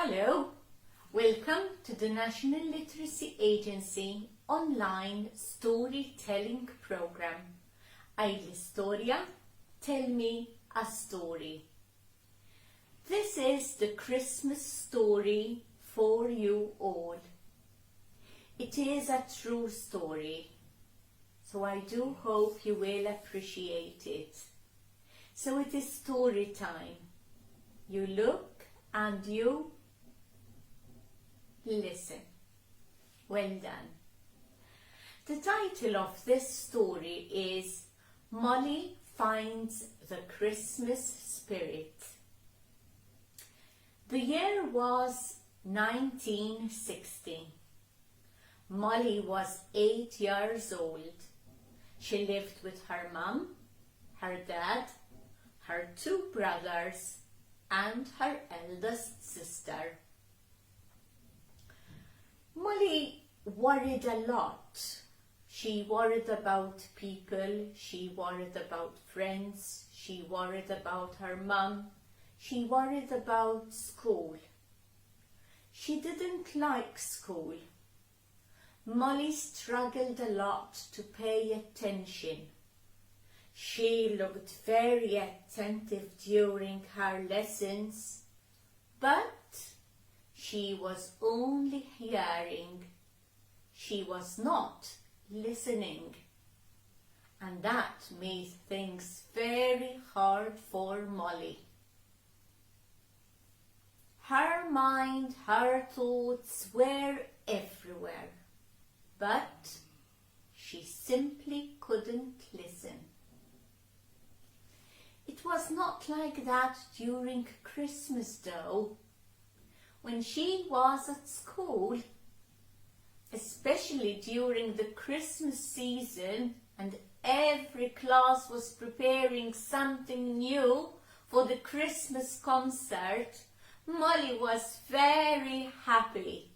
Hello, welcome to the National Literacy Agency online storytelling program. Għidli Storja, tell me a story. This is the Christmas story for you all. It is a true story, so I do hope you will appreciate it. So it is story time. You look and you listen. Well done. The title of this story is Molly Finds the Christmas Spirit. The year was 1960. Molly was 8 years old. She lived with her mum, her dad, her 2 brothers, and her eldest sister. Molly worried a lot. She worried about people, she worried about friends, she worried about her mum, she worried about school. She didn't like school. Molly struggled a lot to pay attention. She looked very attentive during her lessons, but she was only hearing. She was not listening. And that made things very hard for Molly. Her mind, her thoughts were everywhere, but she simply couldn't listen. It was not like that during Christmas though. When she was at school, especially during the Christmas season, and every class was preparing something new for the Christmas concert, Molly was very happy.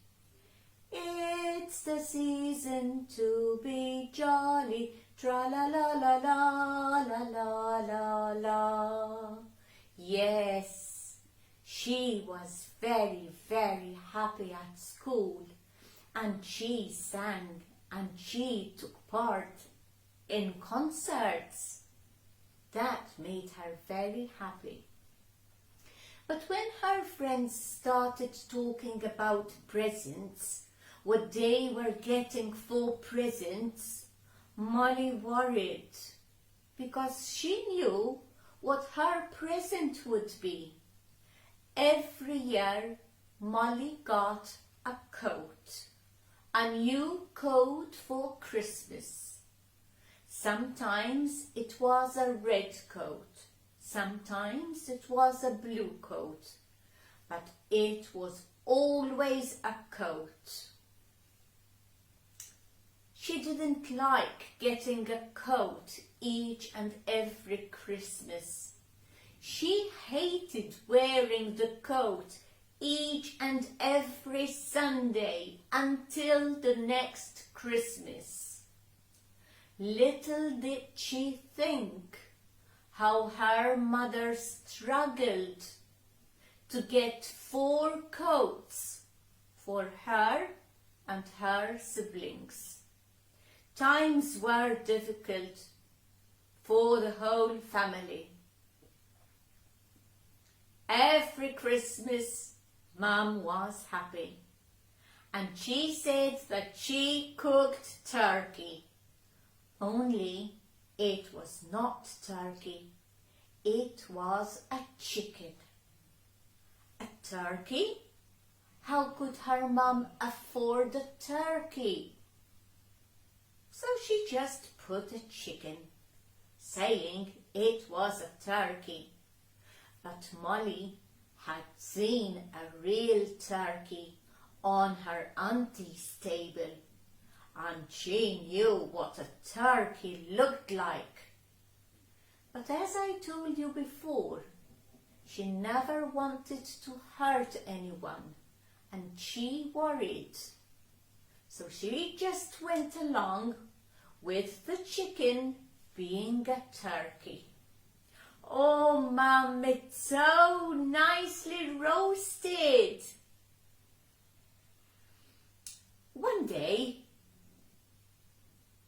It's the season to be jolly, tra-la-la-la-la-la-la-la. Yes, she was very, very happy at school, and she sang and she took part in concerts. That made her very happy. But when her friends started talking about presents, what they were getting for presents, Molly worried, because she knew what her present would be. Every year, Molly got a coat, a new coat for Christmas. Sometimes it was a red coat, sometimes it was a blue coat, but it was always a coat. She didn't like getting a coat each and every Christmas. She hated wearing the coat each and every Sunday until the next Christmas. Little did she think how her mother struggled to get 4 coats for her and her siblings. Times were difficult for the whole family. Every Christmas, Mum was happy, and she said that she cooked turkey. Only it was not turkey, it was a chicken. A turkey? How could her mum afford a turkey? So she just put a chicken, saying it was a turkey. But Molly had seen a real turkey on her auntie's table, and she knew what a turkey looked like. But as I told you before, she never wanted to hurt anyone, and she worried. So she just went along with the chicken being a turkey. Oh, Mum, it's so nicely roasted. One day,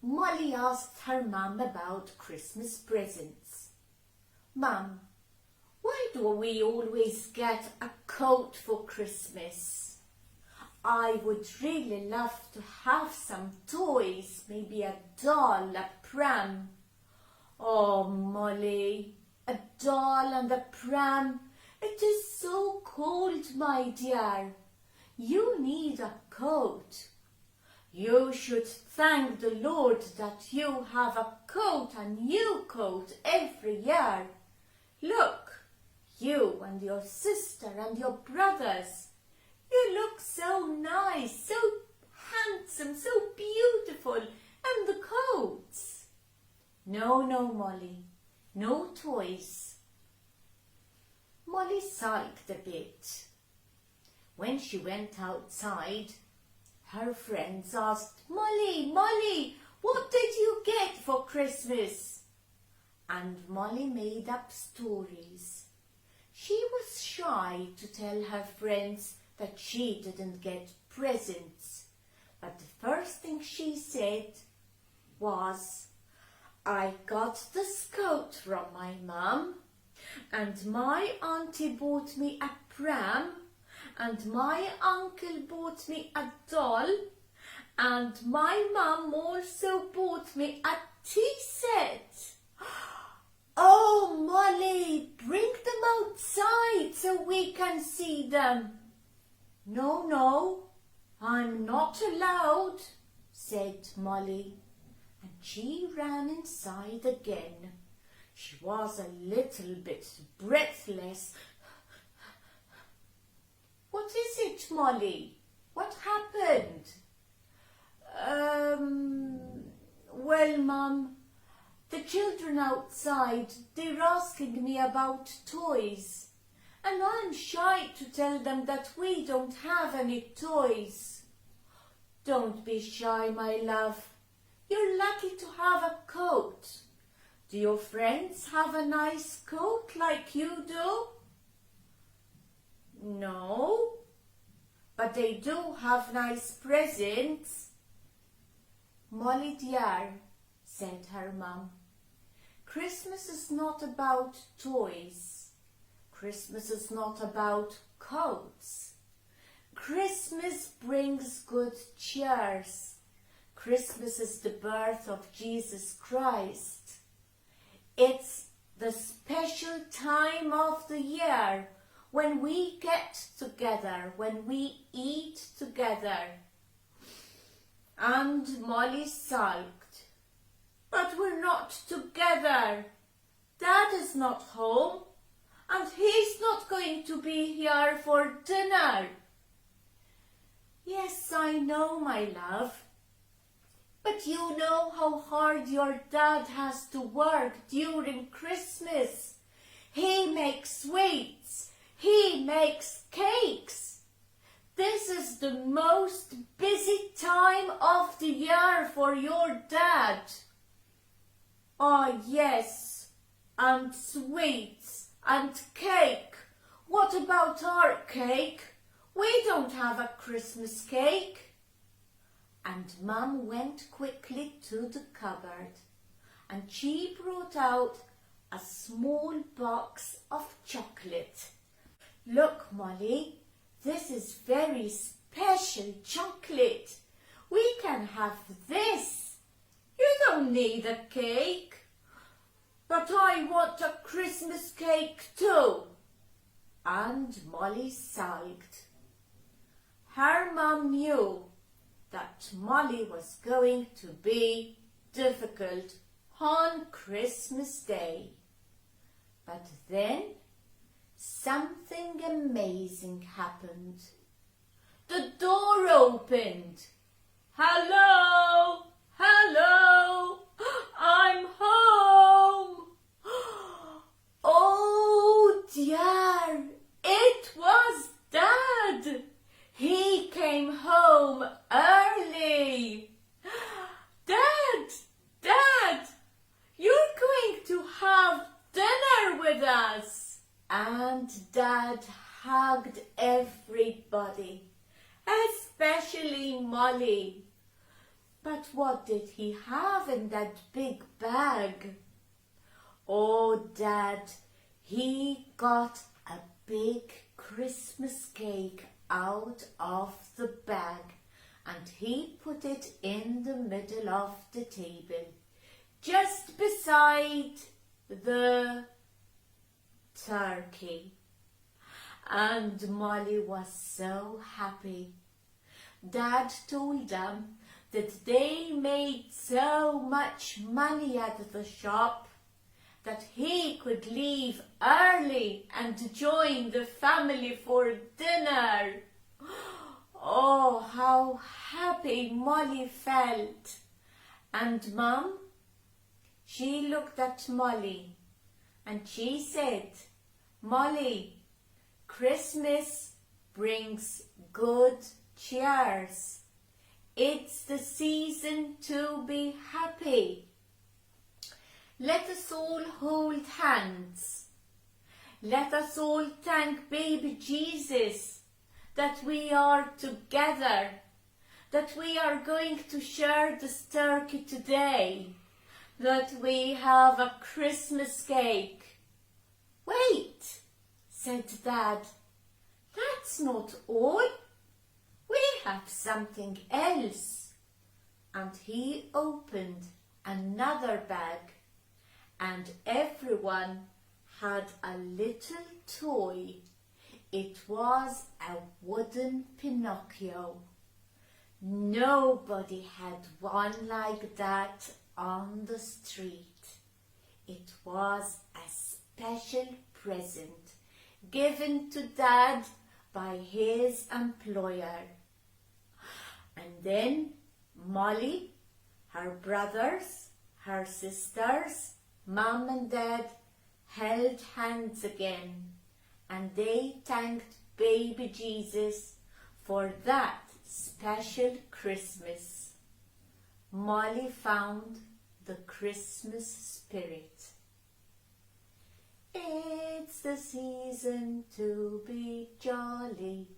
Molly asked her mum about Christmas presents. Mum, why do we always get a coat for Christmas? I would really love to have some toys, maybe a doll, a pram. Oh, Molly, a doll and a pram. It is so cold, my dear. You need a coat. You should thank the Lord that you have a coat, a new coat every year. Look, you and your sister and your brothers, you look so nice, so handsome, so beautiful, and the coats. No, Molly, no toys. Molly sulked a bit. When she went outside, her friends asked, Molly, what did you get for Christmas? And Molly made up stories. She was shy to tell her friends that she didn't get presents. But the first thing she said was, I got this coat from my mum, and my auntie bought me a pram, and my uncle bought me a doll, and my mum also bought me a tea set. Oh, Molly, bring them outside so we can see them. No, I'm not allowed, said Molly, and she ran inside again. She was a little bit breathless. What is it, Molly? What happened? Well, Mum, the children outside, they're asking me about toys. And I'm shy to tell them that we don't have any toys. Don't be shy, my love. You're lucky to have a coat. Do your friends have a nice coat like you do? No, but they do have nice presents. Molly dear, said her mum, Christmas is not about toys. Christmas is not about coats. Christmas brings good cheers. Christmas is the birth of Jesus Christ. It's the special time of the year when we get together, when we eat together. And Molly sulked. But we're not together. Dad is not home, and he's not going to be here for dinner. Yes, I know, my love. But you know how hard your dad has to work during Christmas. He makes sweets. He makes cakes. This is the most busy time of the year for your dad. Oh, yes, and sweets and cake. What about our cake? We don't have a Christmas cake. And Mum went quickly to the cupboard, and she brought out a small box of chocolate. Look, Molly, this is very special chocolate. We can have this. You don't need a cake. But I want a Christmas cake too. And Molly sulked. Her mum knew that Molly was going to be difficult on Christmas Day. But then something amazing happened. The door opened. Hello, hello, I'm home. Oh dear, it was Dad. He came home early. Dad, you're going to have dinner with us. And Dad hugged everybody, especially Molly. But what did he have in that big bag? Oh, Dad, he got a big Christmas cake out of the bag and he put it in the middle of the table, just beside the turkey. And Molly was so happy. Dad told them that they made so much money at the shop that he could leave early and join the family for dinner. Oh, how happy Molly felt. And Mum, she looked at Molly and she said, Molly, Christmas brings good cheers. It's the season to be happy. Let us all hold hands. Let us all thank baby Jesus that we are together, that we are going to share this turkey today, that we have a Christmas cake. Wait, said Dad, that's not all. We have something else. And he opened another bag and everyone had a little toy. It was a wooden Pinocchio. Nobody had one like that on the street. It was a special present given to Dad by his employer. And then Molly, her brothers, her sisters, Mum and Dad held hands again and they thanked baby Jesus for that special Christmas. Molly found the Christmas spirit. It's the season to be jolly,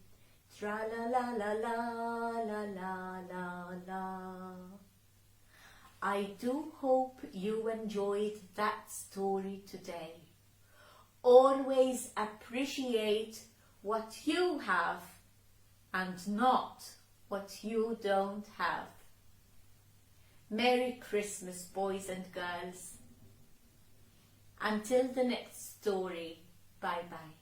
tra-la-la-la-la-la-la-la. I do hope you enjoyed that story today. Always appreciate what you have and not what you don't have. Merry Christmas, boys and girls. Until the next story, bye-bye.